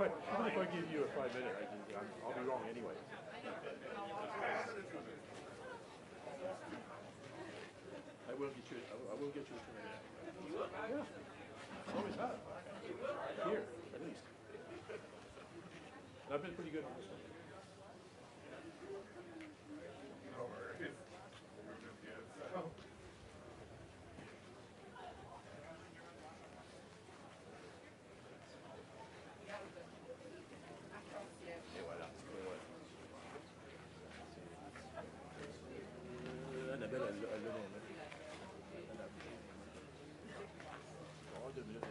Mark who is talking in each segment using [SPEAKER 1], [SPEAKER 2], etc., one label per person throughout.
[SPEAKER 1] if I give you a 5 minute, I'll be wrong anyway. I will get you. I will get you a 2 minute. You will? Yeah. I always have. Here, at least. And I've been pretty good on this one. Oh. Et voilà. Annabelle, elle le met. Oh, 2 minutes.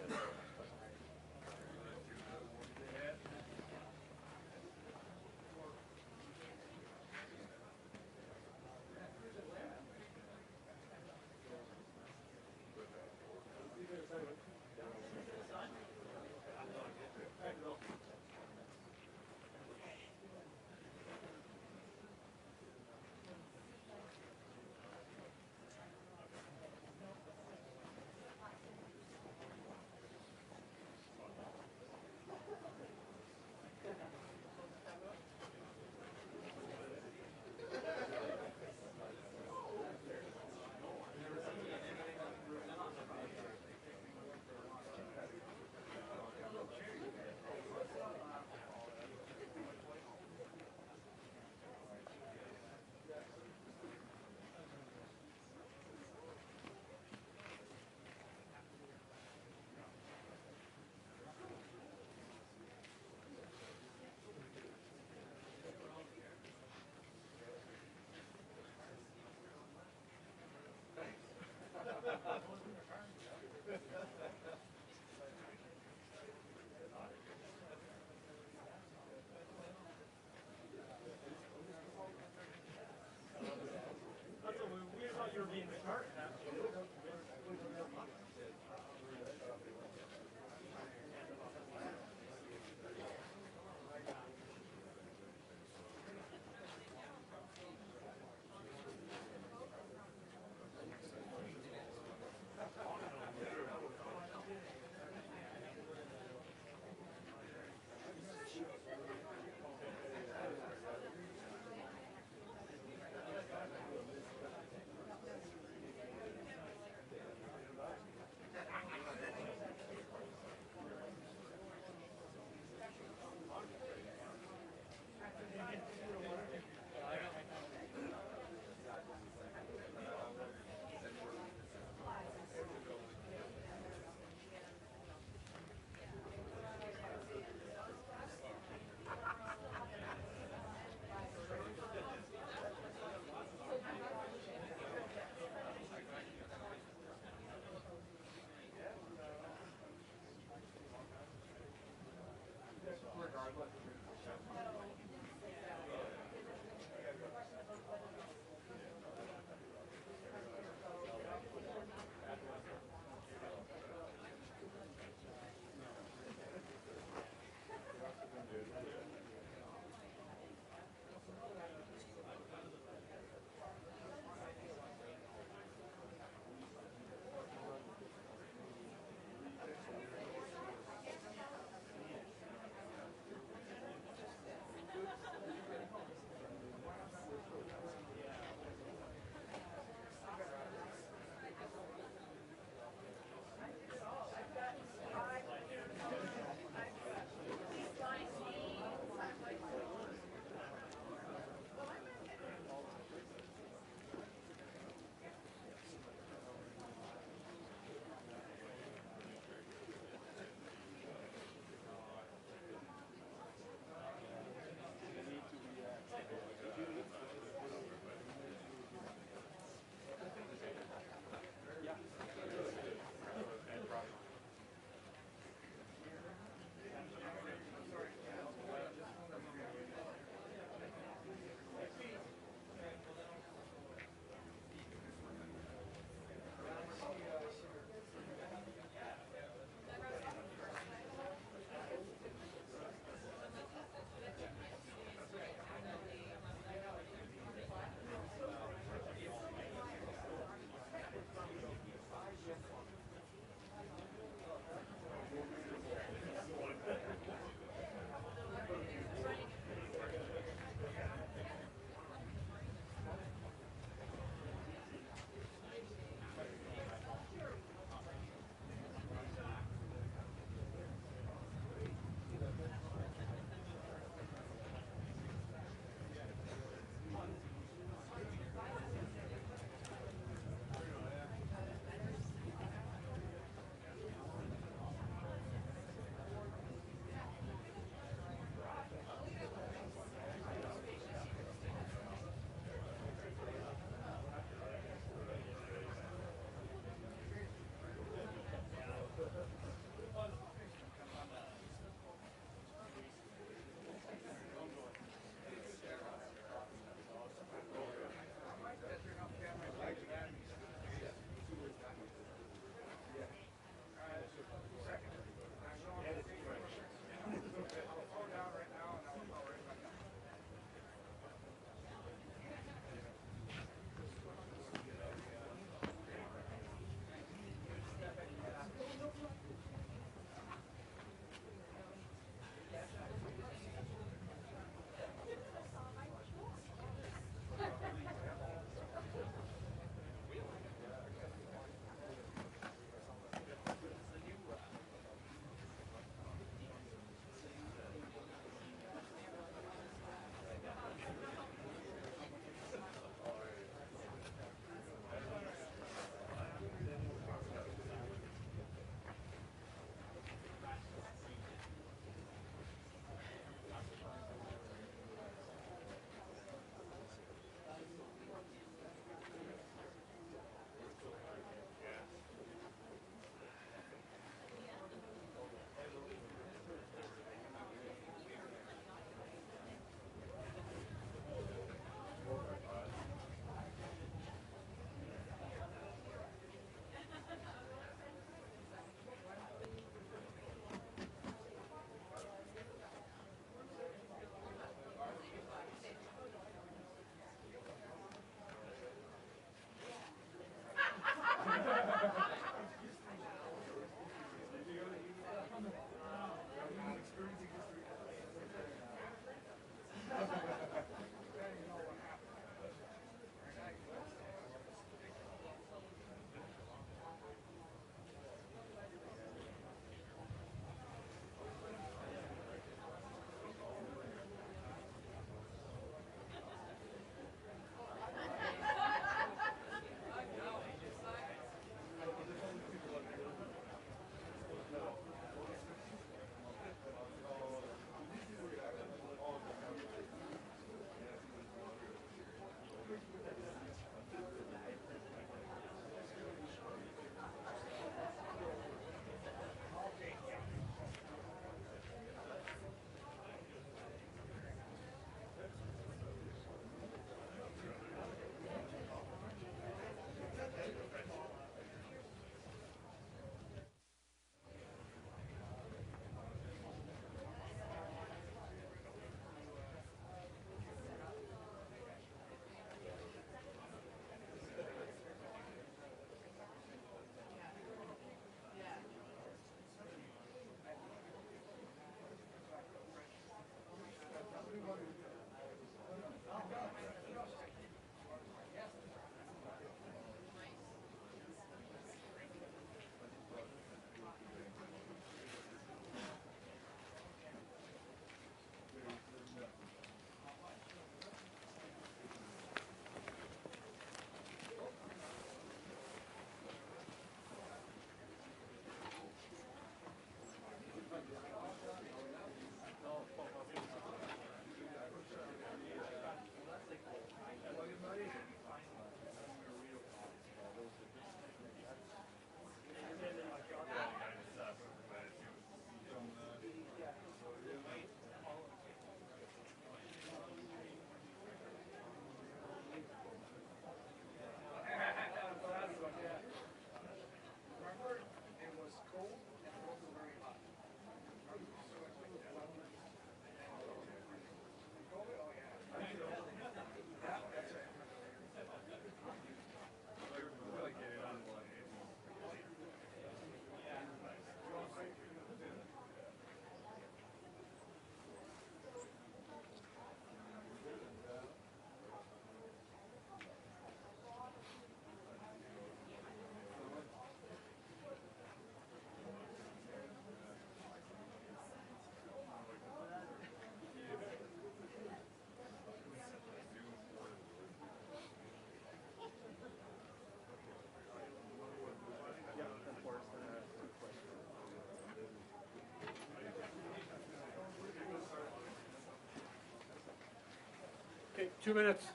[SPEAKER 1] 2 minutes.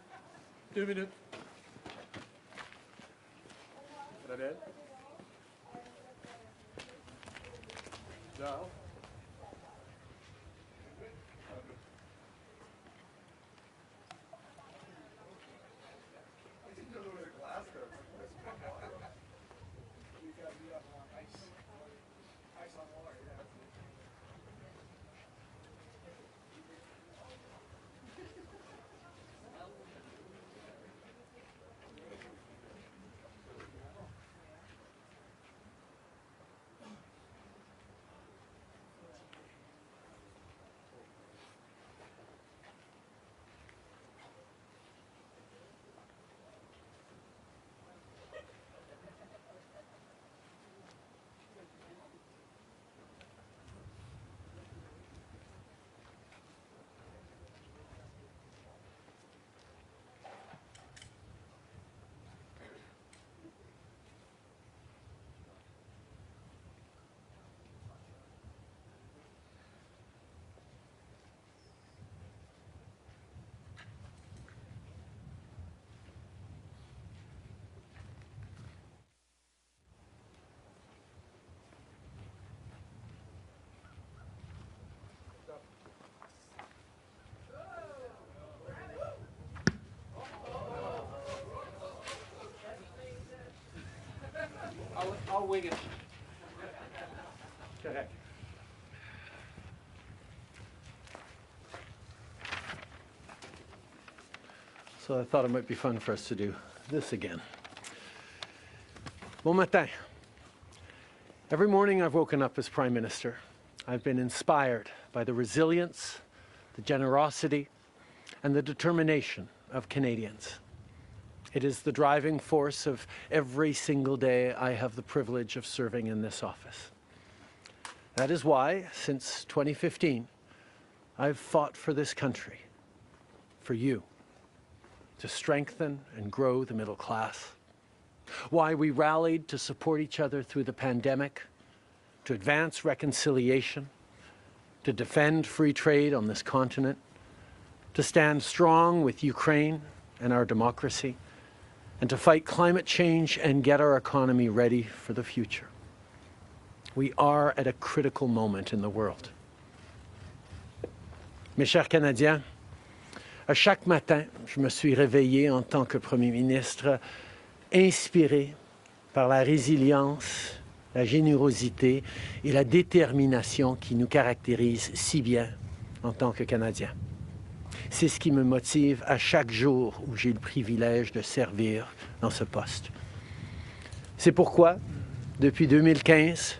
[SPEAKER 1] 2 minutes. Annette? No. I'll wing it. Correct. So I thought it might be fun for us to do this again. Bon matin. Every morning I've woken up as Prime Minister. I've been inspired by the resilience, the generosity, and the determination of Canadians. It is the driving force of every single day I have the privilege of serving in this office. That is why, since 2015, I've fought for this country, for you, to strengthen and grow the middle class. Why we rallied to support each other through the pandemic, to advance reconciliation, to defend free trade on this continent, to stand strong with Ukraine and our democracy, and to fight climate change and get our economy ready for the future. We are at a critical moment in the world. Mes chers Canadiens, à chaque matin, je me suis réveillé en tant que Premier ministre, inspiré par la résilience, la générosité et la détermination qui nous caractérisent si bien en tant que Canadiens. C'est ce qui me motive à chaque jour où j'ai le privilège de servir dans ce poste. C'est pourquoi, depuis 2015,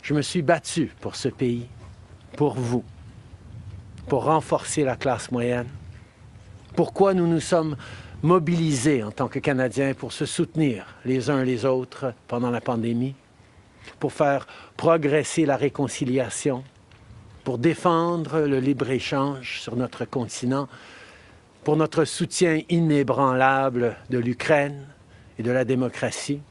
[SPEAKER 1] je me suis battu pour ce pays, pour vous, pour renforcer la classe moyenne. Pourquoi nous nous sommes mobilisés en tant que Canadiens pour se soutenir les uns les autres pendant la pandémie, pour faire progresser la réconciliation, pour défendre le libre-échange sur notre continent, pour notre soutien inébranlable de l'Ukraine et de la démocratie,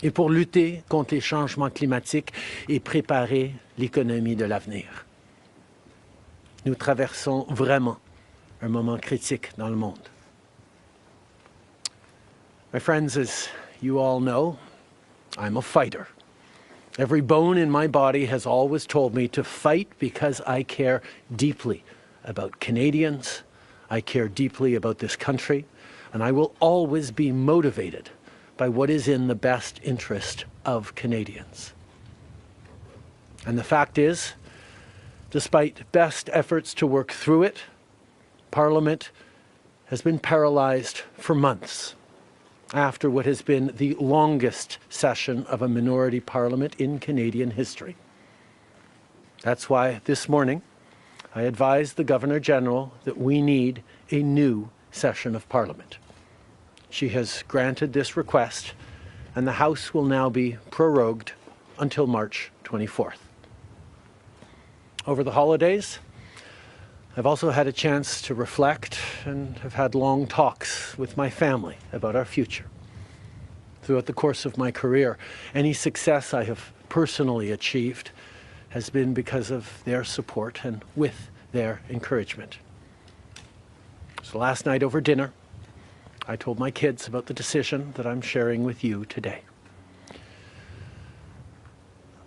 [SPEAKER 1] et pour lutter contre les changements climatiques et préparer l'économie de l'avenir. Nous traversons vraiment un moment critique dans le monde. My friends, as you all know, I'm a fighter. Every bone in my body has always told me to fight because I care deeply about Canadians, I care deeply about this country, and I will always be motivated by what is in the best interest of Canadians. And the fact is, despite best efforts to work through it, Parliament has been paralyzed for months after what has been the longest session of a minority parliament in Canadian history. That's why this morning I advised the Governor-General that we need a new session of Parliament. She has granted this request, and the House will now be prorogued until March 24th. Over the holidays, I've also had a chance to reflect and have had long talks with my family about our future. Throughout the course of my career, any success I have personally achieved has been because of their support and with their encouragement. So last night over dinner, I told my kids about the decision that I'm sharing with you today.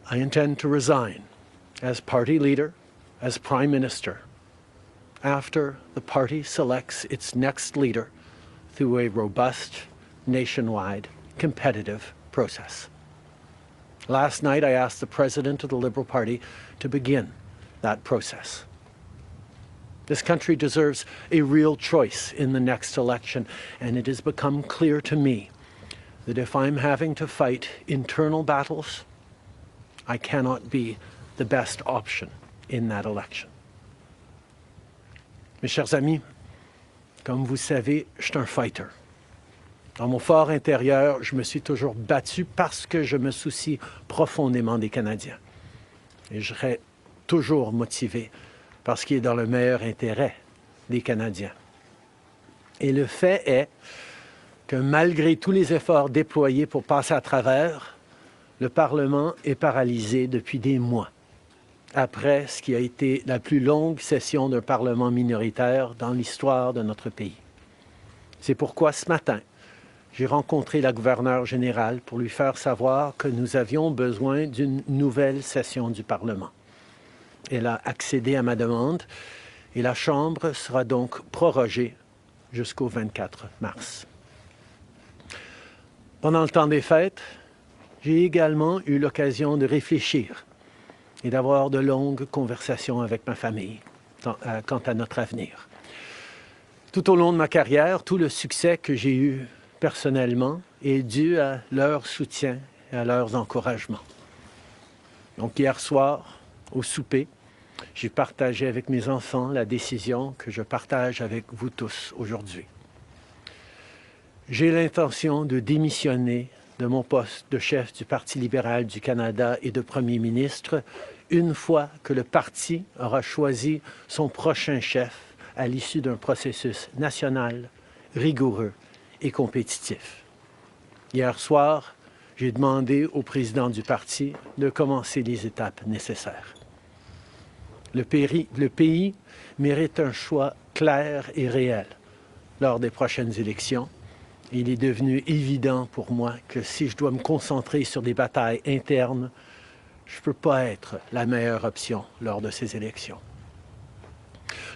[SPEAKER 1] I intend to resign as party leader, as Prime Minister, after the party selects its next leader through a robust, nationwide, competitive process. Last night, I asked the President of the Liberal Party to begin that process. This country deserves a real choice in the next election, and it has become clear to me that if I'm having to fight internal battles, I cannot be the best option in that election. Mes chers amis, comme vous savez, je suis un fighter. Dans mon fort intérieur, je me suis toujours battu parce que je me soucie profondément des Canadiens. Et je serai toujours motivé par ce qui est dans le meilleur intérêt des Canadiens. Et le fait est que malgré tous les efforts déployés pour passer à travers, le Parlement est paralysé depuis des mois, après ce qui a été la plus longue session d'un Parlement minoritaire dans l'histoire de notre pays. C'est pourquoi ce matin, j'ai rencontré la gouverneure générale pour lui faire savoir que nous avions besoin d'une nouvelle session du Parlement. Elle a accédé à ma demande et la Chambre sera donc prorogée jusqu'au 24 mars. Pendant le temps des fêtes, j'ai également eu l'occasion de réfléchir et d'avoir de longues conversations avec ma famille quant à notre avenir. Tout au long de ma carrière, tout le succès que j'ai eu personnellement est dû à leur soutien et à leurs encouragements. Donc hier soir, au souper, j'ai partagé avec mes enfants la décision que je partage avec vous tous aujourd'hui. J'ai l'intention de démissionner de mon poste de chef du Parti libéral du Canada et de Premier ministre une fois que le parti aura choisi son prochain chef à l'issue d'un processus national, rigoureux et compétitif. Hier soir, j'ai demandé au président du parti de commencer les étapes nécessaires. Le pays mérite un choix clair et réel lors des prochaines élections. Il est devenu évident pour moi que si je dois me concentrer sur des batailles internes, je ne peux pas être la meilleure option lors de ces élections.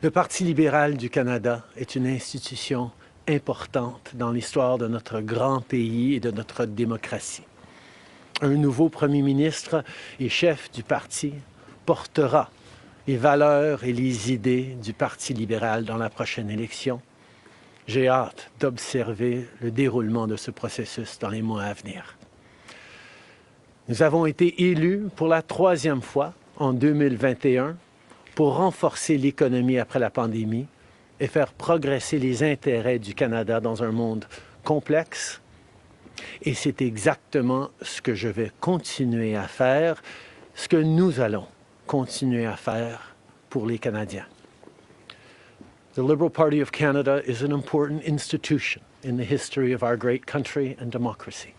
[SPEAKER 1] Le Parti libéral du Canada est une institution importante dans l'histoire de notre grand pays et de notre démocratie. Un nouveau premier ministre et chef du parti portera les valeurs et les idées du Parti libéral dans la prochaine élection. J'ai hâte d'observer le déroulement de ce processus dans les mois à venir. Nous avons été élus pour la 3e fois en 2021 pour renforcer l'économie après la pandémie et faire progresser les intérêts du Canada dans un monde complexe. Et c'est exactement ce que je vais continuer à faire, ce que nous allons continuer à faire pour les Canadiens. The Liberal Party of Canada is an important institution in the history of our great country and democracy.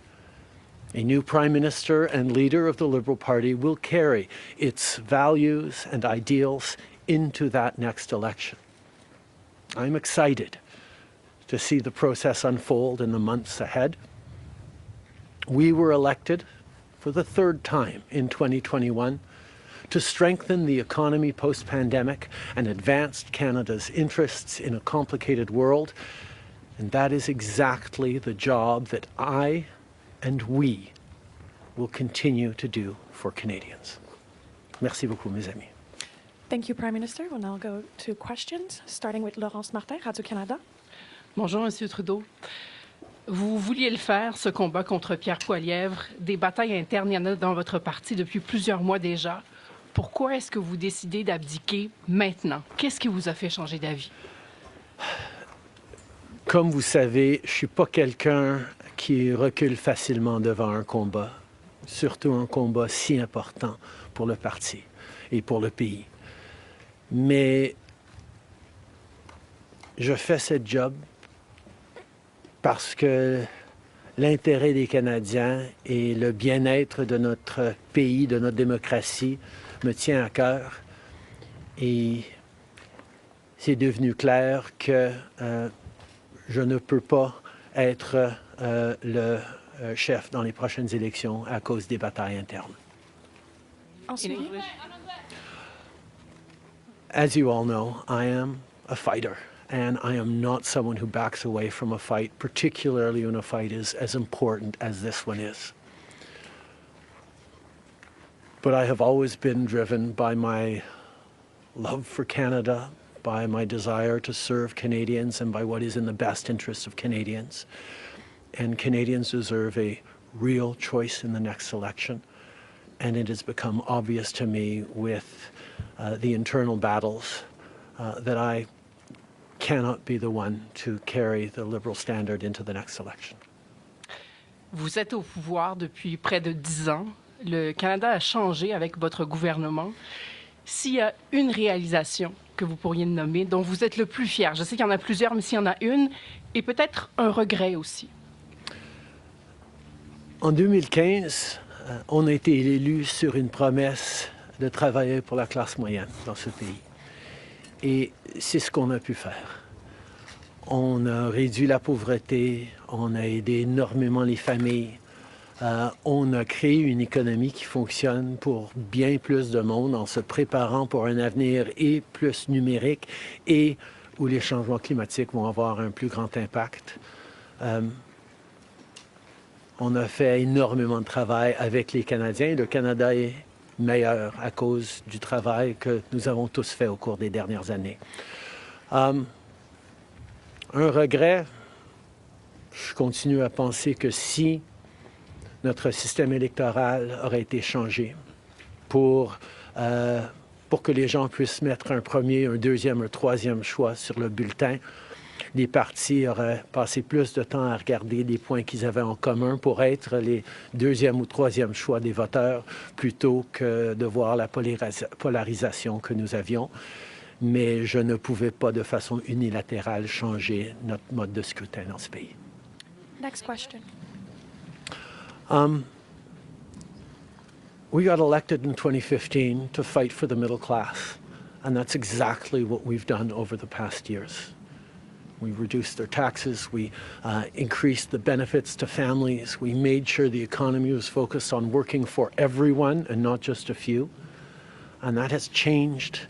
[SPEAKER 1] A new Prime Minister and leader of the Liberal Party will carry its values and ideals into that next election. I'm excited to see the process unfold in the months ahead. We were elected for the 3rd time in 2021 to strengthen the economy post-pandemic and advance Canada's interests in a complicated world. And that is exactly the job that I and we will continue to do for Canadians. Merci beaucoup, mes amis.
[SPEAKER 2] Thank you, Prime Minister. We'll now go to questions, starting with Laurence Martin, Radio-Canada.
[SPEAKER 3] Bonjour, Monsieur Trudeau. Vous vouliez le faire, ce combat contre Pierre Poilievre. Des batailles internes, il y en a dans votre parti depuis plusieurs mois déjà. Pourquoi est-ce que vous décidez d'abdiquer maintenant? Qu'est-ce qui vous a fait changer d'avis?
[SPEAKER 1] Comme vous savez, je ne suis pas quelqu'un qui recule facilement devant un combat, surtout un combat si important pour le parti et pour le pays. Mais je fais ce job parce que l'intérêt des Canadiens et le bien-être de notre pays, de notre démocratie, me tient à cœur. Et c'est devenu clair que je ne peux pas être le chef dans les prochaines élections à cause des batailles internes.
[SPEAKER 2] En suivi,
[SPEAKER 1] As you all know, I am a fighter, and I am not someone who backs away from a fight, particularly when a fight is as important as this one is. But I have always been driven by my love for Canada, by my desire to serve Canadians, and by what is in the best interest of Canadians. And Canadians deserve a real choice in the next election. And it has become obvious to me with the internal battles that I cannot be the one to carry the Liberal standard into the next election.
[SPEAKER 3] Vous êtes au pouvoir depuis près de 10 ans. Le Canada a changé avec votre gouvernement. S'il y a une réalisation que vous pourriez nommer, dont vous êtes le plus fier, je sais qu'il y en a plusieurs, mais s'il y en a une, et peut-être un regret aussi.
[SPEAKER 1] En 2015, on a été élu sur une promesse de travailler pour la classe moyenne dans ce pays. Et c'est ce qu'on a pu faire. On a réduit la pauvreté, on a aidé énormément les familles, on a créé une économie qui fonctionne pour bien plus de monde en se préparant pour un avenir et plus numérique et où les changements climatiques vont avoir un plus grand impact. On a fait énormément de travail avec les Canadiens. Le Canada est meilleur à cause du travail que nous avons tous fait au cours des dernières années. Un regret, je continue à penser que si notre système électoral aurait été changé pour que les gens puissent mettre un premier, un deuxième, un troisième choix sur le bulletin, les partis auraient passé plus de temps à regarder les points qu'ils avaient en commun pour être les deuxième ou troisième choix des voteurs plutôt que de voir la polarisation que nous avions. Mais je ne pouvais pas de façon unilatérale changer notre mode de scrutin dans ce pays.
[SPEAKER 2] next question.
[SPEAKER 1] We got elected in 2015 to fight for the middle class, and that's exactly what we've done over the past years. We reduced their taxes, we increased the benefits to families, we made sure the economy was focused on working for everyone and not just a few, and that has changed.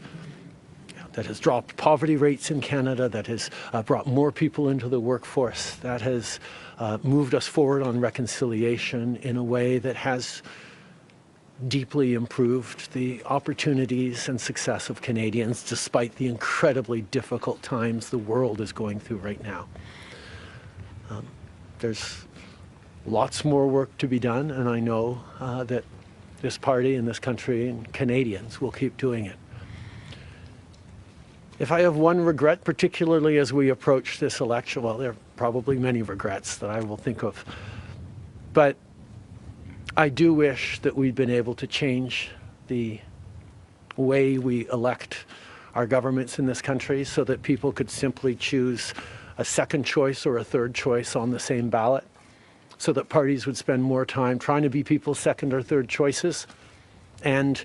[SPEAKER 1] That has dropped poverty rates in Canada, that has brought more people into the workforce, that has moved us forward on reconciliation in a way that has deeply improved the opportunities and success of Canadians despite the incredibly difficult times the world is going through right now. There's lots more work to be done, and I know that this party and this country and Canadians will keep doing it. If I have one regret, particularly as we approach this election, well, there are probably many regrets that I will think of, but I do wish that we'd been able to change the way we elect our governments in this country so that people could simply choose a second choice or a third choice on the same ballot, so that parties would spend more time trying to be people's second or third choices, and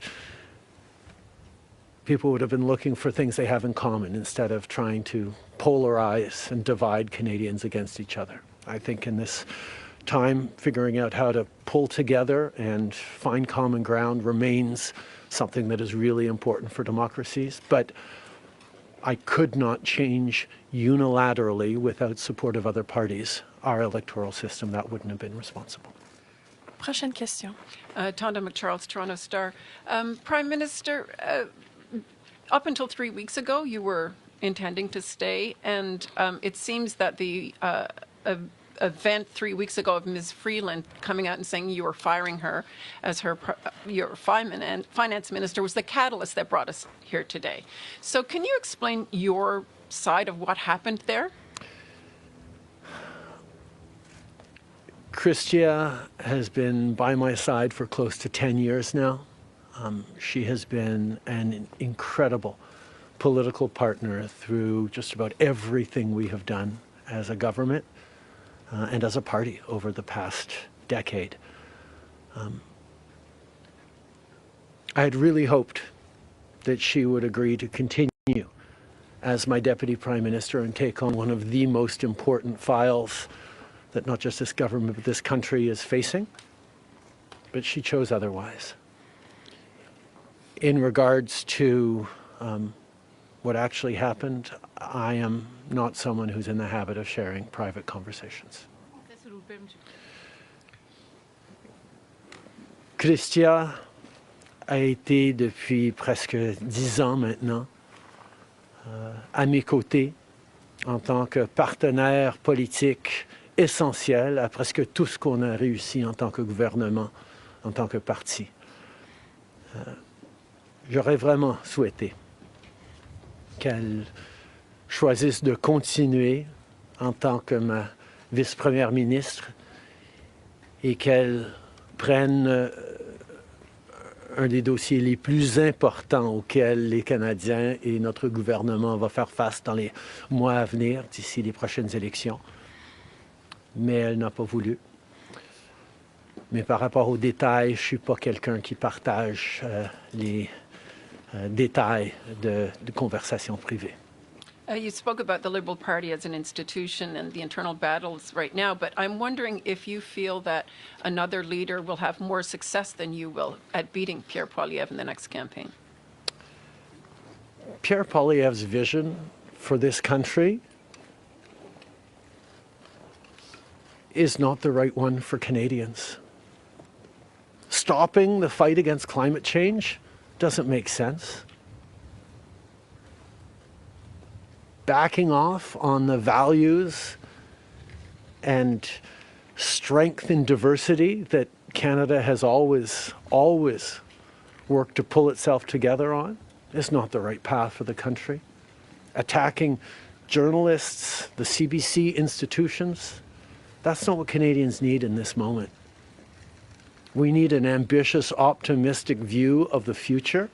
[SPEAKER 1] people would have been looking for things they have in common instead of trying to polarize and divide Canadians against each other. I think in this time, figuring out how to pull together and find common ground remains something that is really important for democracies. But I could not change unilaterally, without support of other parties, our electoral system. That wouldn't have been responsible.
[SPEAKER 2] Prochaine question.
[SPEAKER 4] Tonda McCharles, Toronto Star. Prime Minister, up until 3 weeks ago, you were intending to stay, and it seems that the event 3 weeks ago of Ms. Freeland coming out and saying you were firing her as your finance minister was the catalyst that brought us here today. So can you explain your side of what happened there?
[SPEAKER 1] Chrystia has been by my side for close to 10 years now. She has been an incredible political partner through just about everything we have done as a government and as a party over the past decade. I had really hoped that she would agree to continue as my Deputy Prime Minister and take on one of the most important files that not just this government but this country is facing. But she chose otherwise. In regards to what actually happened, I am not someone who's in the habit of sharing private conversations. Chrystia a été depuis presque 10 ans maintenant à mes côtés en tant que partenaire politique essentiel à presque tout ce qu'on a réussi en tant que gouvernement, en tant que parti. J'aurais vraiment souhaité qu'elle choisisse de continuer en tant que ma vice-première ministre et qu'elle prenne un des dossiers les plus importants auxquels les Canadiens et notre gouvernement vont faire face dans les mois à venir, d'ici les prochaines élections. Mais elle n'a pas voulu. Mais par rapport aux détails, je ne suis pas quelqu'un qui partage les détails de conversations privées.
[SPEAKER 4] You spoke about the Liberal Party as an institution and the internal battles right now, but I'm wondering if you feel that another leader will have more success than you will at beating Pierre Poilievre in the next campaign.
[SPEAKER 1] Pierre Poilievre's vision for this country is not the right one for Canadians. Stopping the fight against climate change doesn't make sense. Backing off on the values and strength in diversity that Canada has always worked to pull itself together on is not the right path for the country. Attacking journalists, the CBC institutions, that's not what Canadians need in this moment. We need an ambitious, optimistic view of the future,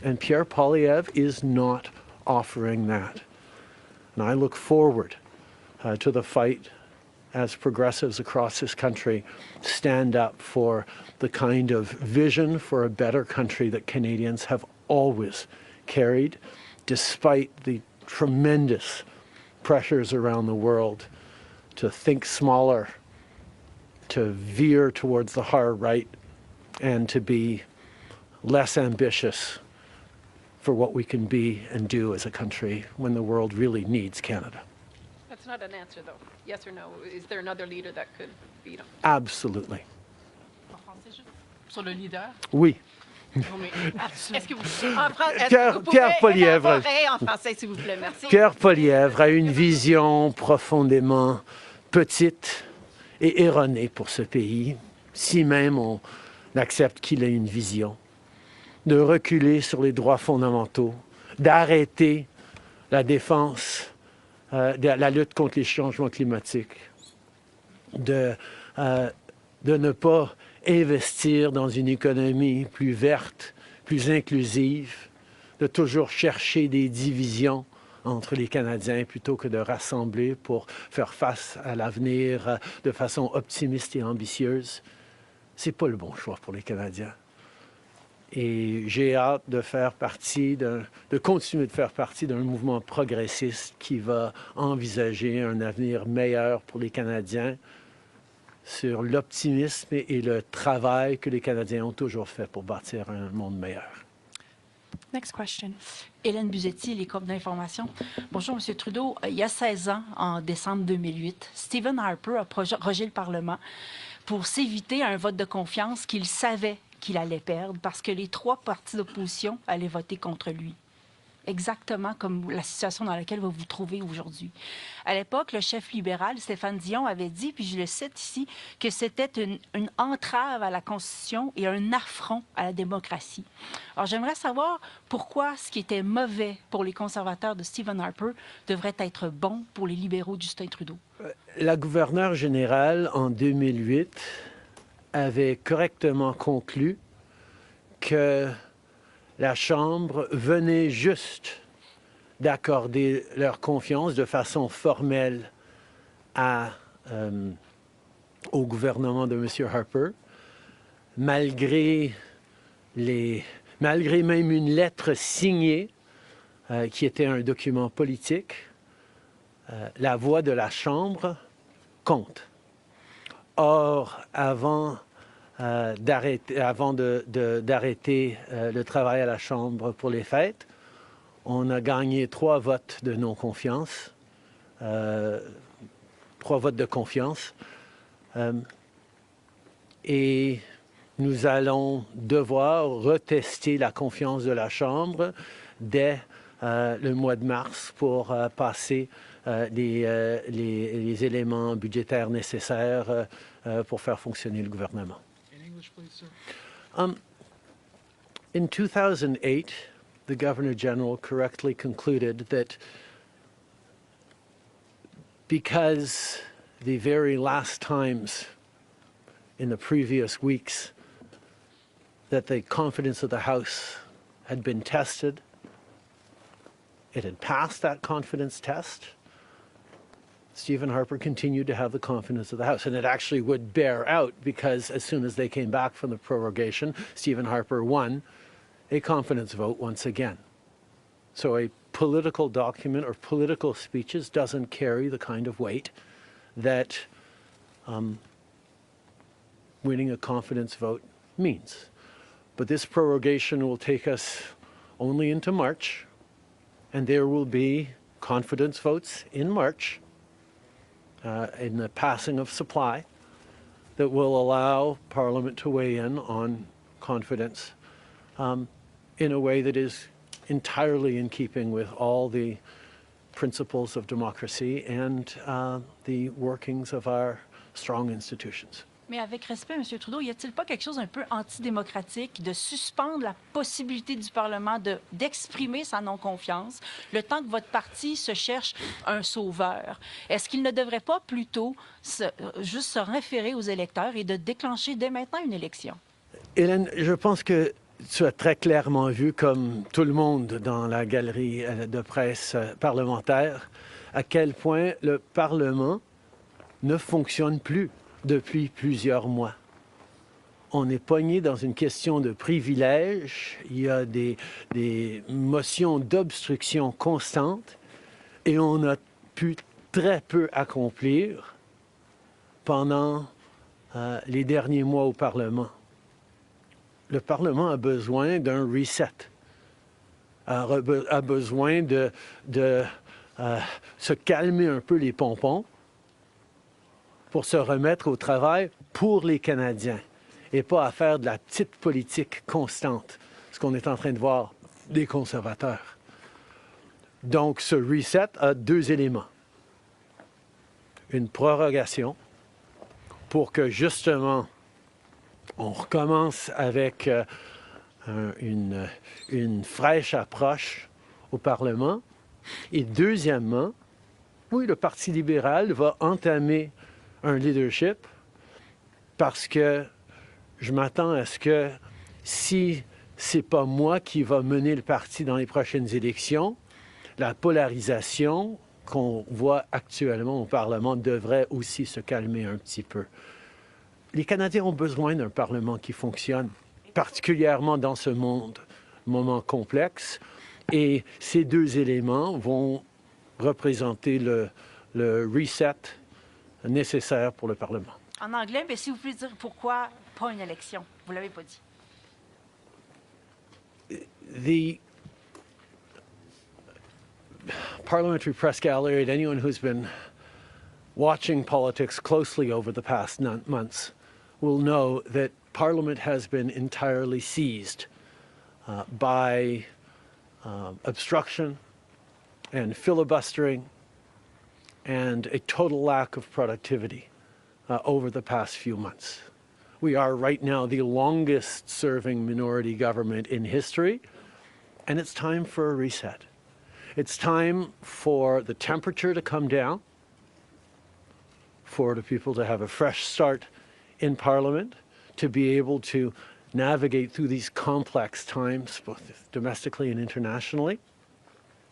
[SPEAKER 1] and Pierre Poilievre is not offering that. And I look forward to the fight as progressives across this country stand up for the kind of vision for a better country that Canadians have always carried, despite the tremendous pressures around the world to think smaller, to veer towards the hard right, and to be less ambitious for what we can be and do as a country when the world really needs Canada.
[SPEAKER 4] That's not an answer, though. Yes or no? Is there another leader that could beat him?
[SPEAKER 1] Absolutely.
[SPEAKER 3] Sur le leader?
[SPEAKER 1] Oui.
[SPEAKER 4] Est-ce que vous
[SPEAKER 1] Pierre Poilievre.
[SPEAKER 4] En français, s'il vous plaît, merci.
[SPEAKER 1] Pierre Poilievre a une vision profondément petite et erronée pour ce pays, si même on accepte qu'il ait une vision, de reculer sur les droits fondamentaux, d'arrêter la défense, la lutte contre les changements climatiques, de ne pas investir dans une économie plus verte, plus inclusive, de toujours chercher des divisions entre les Canadiens plutôt que de rassembler pour faire face à l'avenir de façon optimiste et ambitieuse. C'est pas le bon choix pour les Canadiens. Et j'ai hâte de faire partie, de continuer de faire partie d'un mouvement progressiste qui va envisager un avenir meilleur pour les Canadiens sur l'optimisme et le travail que les Canadiens ont toujours fait pour bâtir un monde meilleur.
[SPEAKER 2] Next question.
[SPEAKER 5] Hélène Buzetti, les corps d'information. Bonjour, M. Trudeau. Il y a 16 ans, en décembre 2008, Stephen Harper a prorogé le Parlement pour s'éviter un vote de confiance qu'il savait qu'il allait perdre parce que les 3 partis d'opposition allaient voter contre lui. Exactement comme la situation dans laquelle vous vous trouvez aujourd'hui. À l'époque, le chef libéral, Stéphane Dion, avait dit, puis je le cite ici, que c'était une entrave à la Constitution et un affront à la démocratie. Alors, j'aimerais savoir pourquoi ce qui était mauvais pour les conservateurs de Stephen Harper devrait être bon pour les libéraux de Justin Trudeau.
[SPEAKER 1] La gouverneure générale, en 2008, avait correctement conclu que la Chambre venait juste d'accorder leur confiance de façon formelle au gouvernement de M. Harper, malgré même une lettre signée qui était un document politique, la voix de la Chambre compte. Or, avant d'arrêter le travail à la Chambre pour les fêtes, on a gagné 3 votes de non-confiance, 3 votes de confiance, et nous allons devoir retester la confiance de la Chambre dès le mois de mars pour passer les éléments budgétaires nécessaires pour faire fonctionner le gouvernement.
[SPEAKER 6] In English, please, sir.
[SPEAKER 1] In 2008, the Governor General correctly concluded that because the very last times in the previous weeks that the confidence of the House had been tested, it had passed that confidence test, Stephen Harper continued to have the confidence of the House. And it actually would bear out because as soon as they came back from the prorogation, Stephen Harper won a confidence vote once again. So a political document or political speeches doesn't carry the kind of weight that winning a confidence vote means. But this prorogation will take us only into March, and there will be confidence votes in March in the passing of supply that will allow Parliament to weigh in on confidence in a way that is entirely in keeping with all the principles of democracy and the workings of our strong institutions.
[SPEAKER 5] Mais avec respect, M. Trudeau, y a-t-il pas quelque chose un peu antidémocratique de suspendre la possibilité du Parlement d'exprimer sa non-confiance le temps que votre parti se cherche un sauveur? Est-ce qu'il ne devrait pas plutôt juste se référer aux électeurs et de déclencher dès maintenant une élection?
[SPEAKER 1] Hélène, je pense que tu as très clairement vu, comme tout le monde dans la galerie de presse parlementaire, à quel point le Parlement ne fonctionne plus depuis plusieurs mois. On est pogné dans une question de privilège, il y a des motions d'obstruction constantes et on a pu très peu accomplir pendant les derniers mois au Parlement. Le Parlement a besoin d'un reset, a besoin de se calmer un peu les pompons pour se remettre au travail pour les Canadiens et pas à faire de la petite politique constante, ce qu'on est en train de voir des conservateurs. Donc, ce reset a 2 éléments. Une prorogation pour que, justement, on recommence avec une fraîche approche au Parlement. Et deuxièmement, oui, le Parti libéral va entamer un leadership parce que je m'attends à ce que si c'est pas moi qui va mener le parti dans les prochaines élections, la polarisation qu'on voit actuellement au Parlement devrait aussi se calmer un petit peu. Les Canadiens ont besoin d'un Parlement qui fonctionne, particulièrement dans ce moment complexe, et ces 2 éléments vont représenter le reset nécessaire pour le Parlement.
[SPEAKER 5] En anglais, mais si vous pouvez dire pourquoi pas une élection, vous ne l'avez pas dit.
[SPEAKER 1] The parliamentary press gallery and anyone who's been watching politics closely over the past months will know that Parliament has been entirely seized by obstruction and filibustering and a total lack of productivity over the past few months. We are right now the longest-serving minority government in history, and it's time for a reset. It's time for the temperature to come down, for the people to have a fresh start in Parliament, to be able to navigate through these complex times, both domestically and internationally.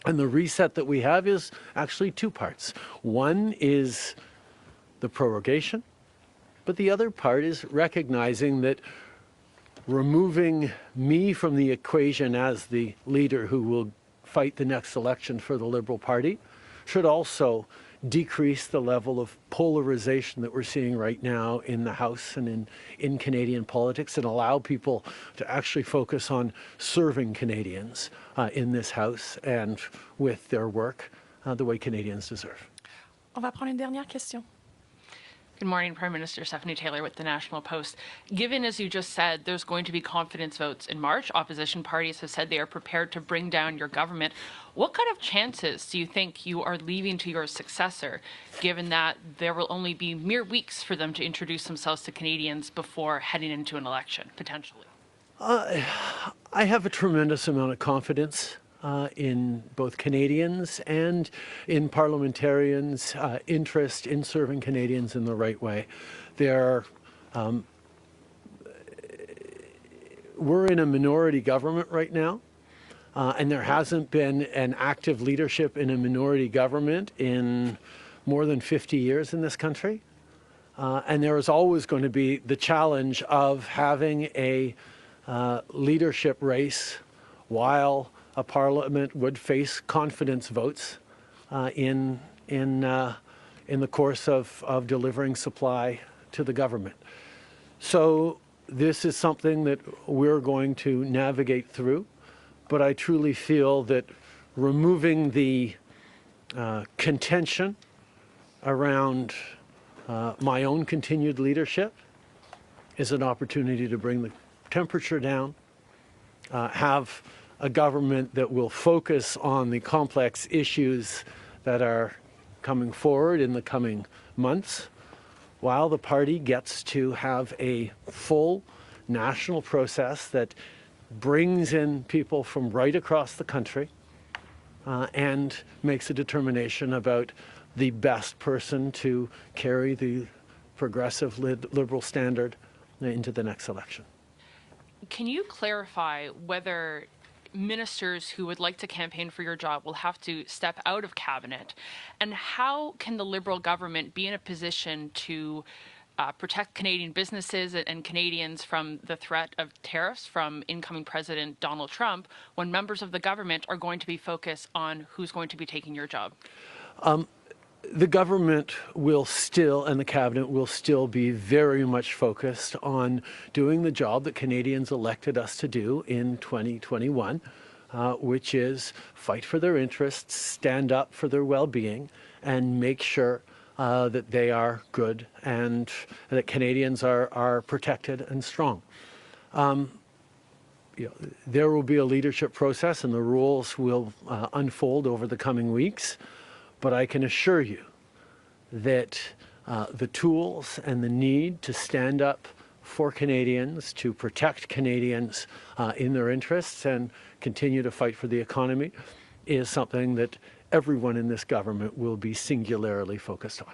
[SPEAKER 1] And the reset that we have is actually 2 parts. One is the prorogation, but the other part is recognizing that removing me from the equation as the leader who will fight the next election for the Liberal Party should also decrease the level of polarization that we're seeing right now in the House and in Canadian politics, and allow people to actually focus on serving Canadians in this House and with their work the way Canadians deserve.
[SPEAKER 2] On va prendre une dernière question.
[SPEAKER 6] Good morning, Prime Minister. Stephanie Taylor with the National Post. Given, as you just said, there's going to be confidence votes in March, opposition parties have said they are prepared to bring down your government. What kind of chances do you think you are leaving to your successor, given that there will only be mere weeks for them to introduce themselves to Canadians before heading into an election, potentially?
[SPEAKER 1] I have a tremendous amount of confidence in both Canadians and in parliamentarians' interest in serving Canadians in the right way. We're in a minority government right now, and there hasn't been an active leadership in a minority government in more than 50 years in this country. And there is always going to be the challenge of having a leadership race while a parliament would face confidence votes in the course of delivering supply to the government. So this is something that we're going to navigate through, but I truly feel that removing the contention around my own continued leadership is an opportunity to bring the temperature down, have a government that will focus on the complex issues that are coming forward in the coming months, while the party gets to have a full national process that brings in people from right across the country and makes a determination about the best person to carry the progressive Liberal standard into the next election.
[SPEAKER 6] Can you clarify whether ministers who would like to campaign for your job will have to step out of cabinet? And how can the Liberal government be in a position to protect Canadian businesses and Canadians from the threat of tariffs from incoming President Donald Trump when members of the government are going to be focused on who's going to be taking your job?
[SPEAKER 1] The government will still, and the cabinet will still be very much focused on doing the job that Canadians elected us to do in 2021, which is fight for their interests, stand up for their well-being, and make sure that they are good and that Canadians are protected and strong. There will be a leadership process and the rules will unfold over the coming weeks. But I can assure you that the tools and the need to stand up for Canadians, to protect Canadians in their interests and continue to fight for the economy is something that everyone in this government will be singularly focused on.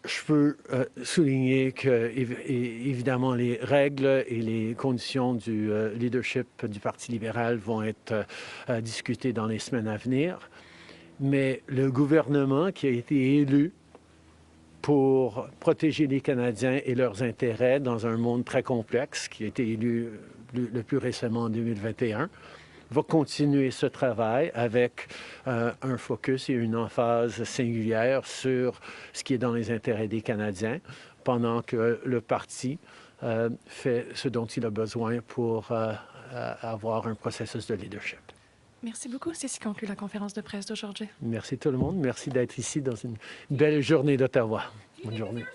[SPEAKER 1] Je peux souligner que, évidemment, les règles et les conditions du leadership du Parti libéral vont être discutées dans les semaines à venir. Mais le gouvernement qui a été élu pour protéger les Canadiens et leurs intérêts dans un monde très complexe, qui a été élu le plus récemment en 2021, va continuer ce travail avec un focus et une emphase singulière sur ce qui est dans les intérêts des Canadiens, pendant que le parti fait ce dont il a besoin pour avoir un processus de leadership.
[SPEAKER 2] Merci beaucoup. C'est ce qui conclut la conférence de presse d'aujourd'hui.
[SPEAKER 1] Merci tout le monde. Merci d'être ici dans une belle journée d'Ottawa. Bonne journée.